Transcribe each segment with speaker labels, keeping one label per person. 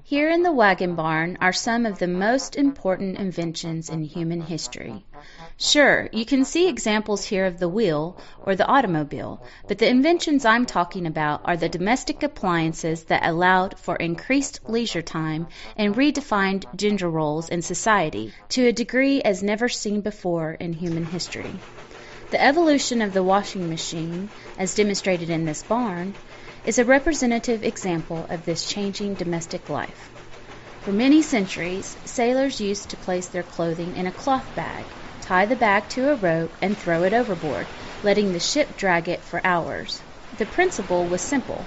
Speaker 1: Here in the wagon barn are some of the most important inventions in human history. Sure, you can see examples here of the wheel or the automobile, but the inventions I'm talking about are the domestic appliances that allowed for increased leisure time and redefined gender roles in society to a degree as never seen before in human history. The evolution of the washing machine, as demonstrated in this barn, is a representative example of this changing domestic life. For many centuries, sailors used to place their clothing in a cloth bag, tie the bag to a rope, and throw it overboard, letting the ship drag it for hours. The principle was simple: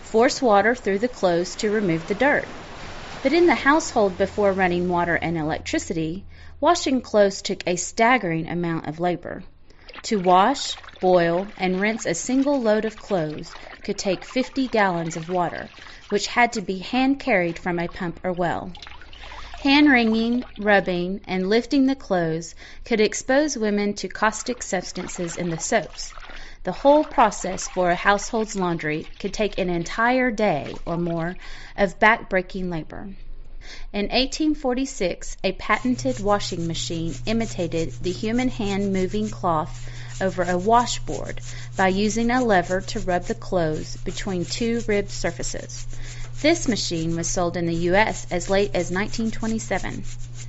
Speaker 1: force water through the clothes to remove the dirt. But in the household before running water and electricity, washing clothes took a staggering amount of labor. To wash, boil, and rinse a single load of clothes could take 50 gallons of water, which had to be hand-carried from a pump or well. Hand-wringing, rubbing, and lifting the clothes could expose women to caustic substances in the soaps. The whole process for a household's laundry could take an entire day or more of back-breaking labor. In 1846, a patented washing machine imitated the human hand moving cloth over a washboard by using a lever to rub the clothes between two ribbed surfaces. This machine was sold in the U.S. as late as 1927.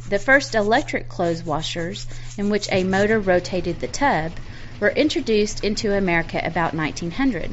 Speaker 1: The first electric clothes washers, in which a motor rotated the tub, were introduced into America about 1900.